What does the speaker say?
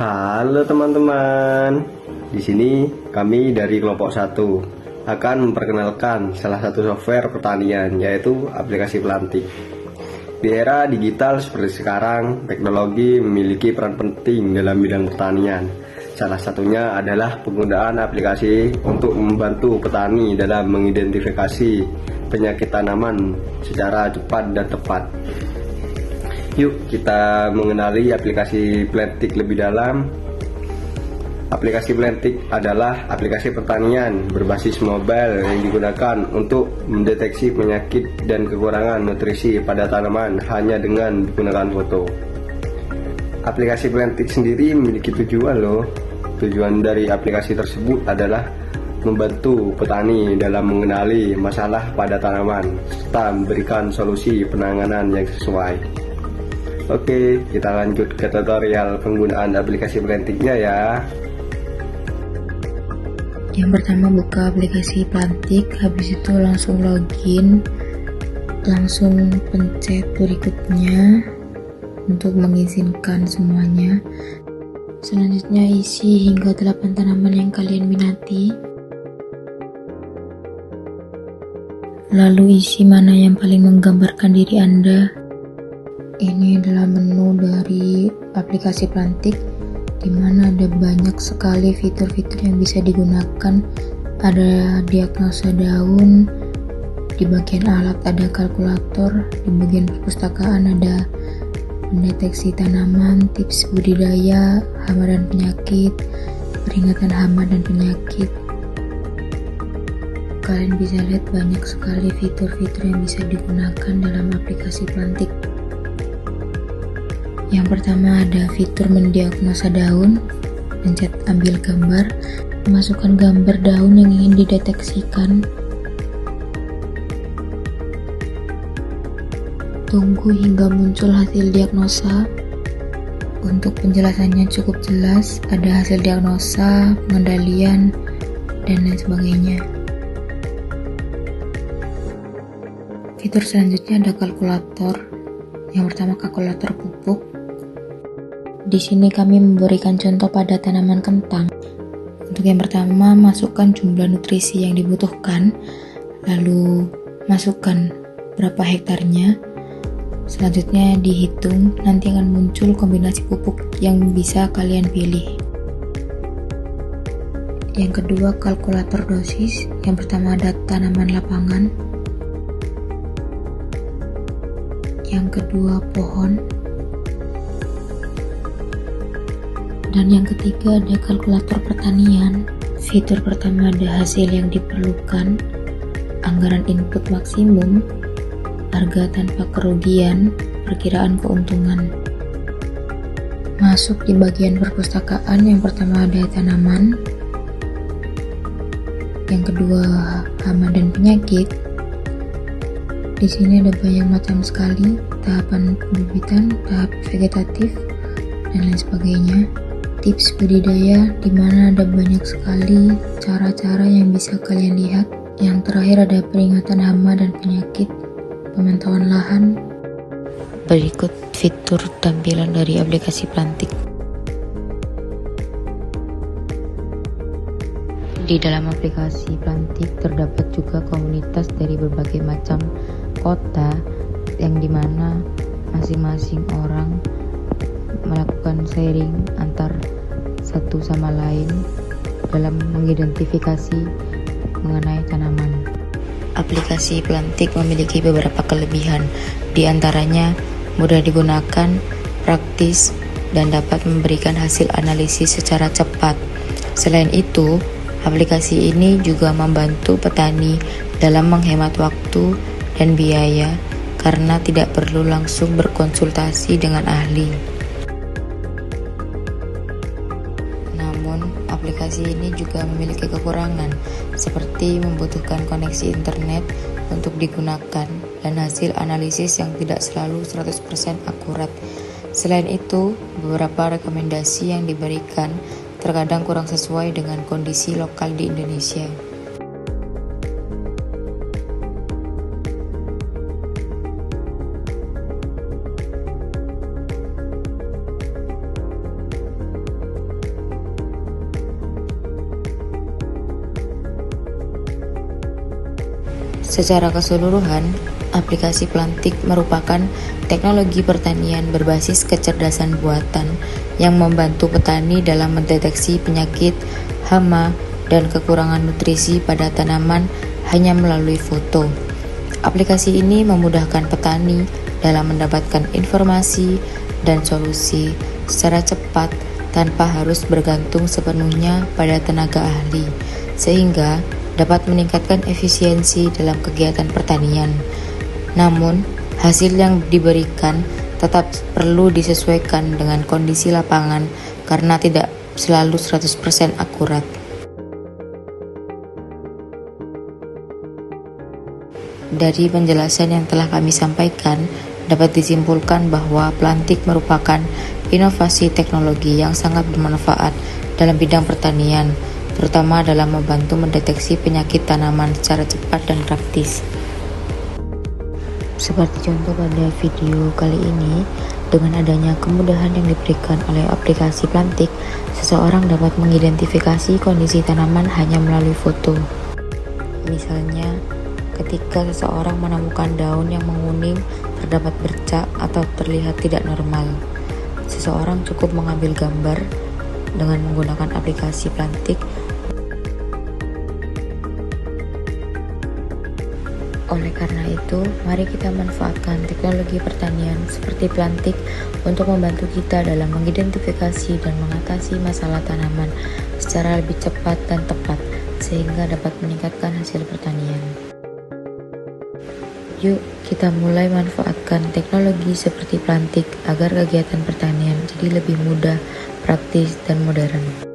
Halo teman-teman. Di sini kami dari kelompok 1 akan memperkenalkan salah satu software pertanian, yaitu aplikasi Plantik. Di era digital seperti sekarang, teknologi memiliki peran penting dalam bidang pertanian. Salah satunya adalah penggunaan aplikasi untuk membantu petani dalam mengidentifikasi penyakit tanaman secara cepat dan tepat. Yuk kita mengenali aplikasi Plantik lebih dalam. Aplikasi Plantik adalah aplikasi pertanian berbasis mobile yang digunakan untuk mendeteksi penyakit dan kekurangan nutrisi pada tanaman hanya dengan menggunakan foto. Aplikasi Plantik sendiri memiliki tujuan loh. Tujuan dari aplikasi tersebut adalah membantu petani dalam mengenali masalah pada tanaman serta memberikan solusi penanganan yang sesuai. Oke, kita lanjut ke tutorial penggunaan aplikasi Plantiknya ya. Yang pertama buka aplikasi Plantik, habis itu langsung login, langsung pencet berikutnya untuk mengizinkan semuanya. Selanjutnya isi hingga 8 tanaman yang kalian minati. Lalu isi mana yang paling menggambarkan diri Anda. Ini adalah menu dari aplikasi Plantik, di mana ada banyak sekali fitur-fitur yang bisa digunakan. Ada diagnosa daun, di bagian alat ada kalkulator, di bagian perpustakaan ada mendeteksi tanaman, tips budidaya, hama dan penyakit, peringatan hama dan penyakit. Kalian bisa lihat banyak sekali fitur-fitur yang bisa digunakan dalam aplikasi Plantik. Yang pertama ada fitur mendiagnosa daun, pencet ambil gambar, masukkan gambar daun yang ingin dideteksikan. Tunggu hingga muncul hasil diagnosa. Untuk penjelasannya cukup jelas, ada hasil diagnosa, pengendalian, dan lain sebagainya. Fitur selanjutnya ada kalkulator. Yang pertama kalkulator pupuk. Di sini kami memberikan contoh pada tanaman kentang. Untuk yang pertama, masukkan jumlah nutrisi yang dibutuhkan, lalu masukkan berapa hektarnya. Selanjutnya dihitung, nanti akan muncul kombinasi pupuk yang bisa kalian pilih. Yang kedua, kalkulator dosis. Yang pertama ada tanaman lapangan. Yang kedua, pohon. Dan yang ketiga ada kalkulator pertanian. Fitur pertama ada hasil yang diperlukan, anggaran input maksimum, harga tanpa kerugian, perkiraan keuntungan. Masuk di bagian perpustakaan, yang pertama ada tanaman, yang kedua hama dan penyakit. Di sini ada banyak macam sekali, tahapan pembibitan, tahap vegetatif, dan lain sebagainya. Tips budidaya, di mana ada banyak sekali cara-cara yang bisa kalian lihat. Yang terakhir ada peringatan hama dan penyakit, pemantauan lahan. Berikut fitur tampilan dari aplikasi Plantik. Di dalam aplikasi Plantik terdapat juga komunitas dari berbagai macam kota, yang dimana masing-masing orang melakukan sharing antar satu sama lain dalam mengidentifikasi mengenai tanaman. Aplikasi Plantik memiliki beberapa kelebihan, di antaranya mudah digunakan, praktis, dan dapat memberikan hasil analisis secara cepat. Selain itu, aplikasi ini juga membantu petani dalam menghemat waktu dan biaya karena tidak perlu langsung berkonsultasi dengan ahli. Namun, aplikasi ini juga memiliki kekurangan, seperti membutuhkan koneksi internet untuk digunakan dan hasil analisis yang tidak selalu 100% akurat. Selain itu, beberapa rekomendasi yang diberikan terkadang kurang sesuai dengan kondisi lokal di Indonesia. Secara keseluruhan, aplikasi Plantik merupakan teknologi pertanian berbasis kecerdasan buatan yang membantu petani dalam mendeteksi penyakit, hama, dan kekurangan nutrisi pada tanaman hanya melalui foto. Aplikasi ini memudahkan petani dalam mendapatkan informasi dan solusi secara cepat tanpa harus bergantung sepenuhnya pada tenaga ahli, sehingga dapat meningkatkan efisiensi dalam kegiatan pertanian. Namun, hasil yang diberikan tetap perlu disesuaikan dengan kondisi lapangan karena tidak selalu 100% akurat. Dari penjelasan yang telah kami sampaikan, dapat disimpulkan bahwa Plantik merupakan inovasi teknologi yang sangat bermanfaat dalam bidang pertanian, terutama dalam membantu mendeteksi penyakit tanaman secara cepat dan praktis. Seperti contoh pada video kali ini, dengan adanya kemudahan yang diberikan oleh aplikasi Plantik, seseorang dapat mengidentifikasi kondisi tanaman hanya melalui foto. Misalnya, ketika seseorang menemukan daun yang menguning, terdapat bercak atau terlihat tidak normal, seseorang cukup mengambil gambar dengan menggunakan aplikasi Plantik. Oleh karena itu, mari kita manfaatkan teknologi pertanian seperti Plantik untuk membantu kita dalam mengidentifikasi dan mengatasi masalah tanaman secara lebih cepat dan tepat, sehingga dapat meningkatkan hasil pertanian. Yuk, kita mulai manfaatkan teknologi seperti Plantik agar kegiatan pertanian jadi lebih mudah, praktis, dan modern.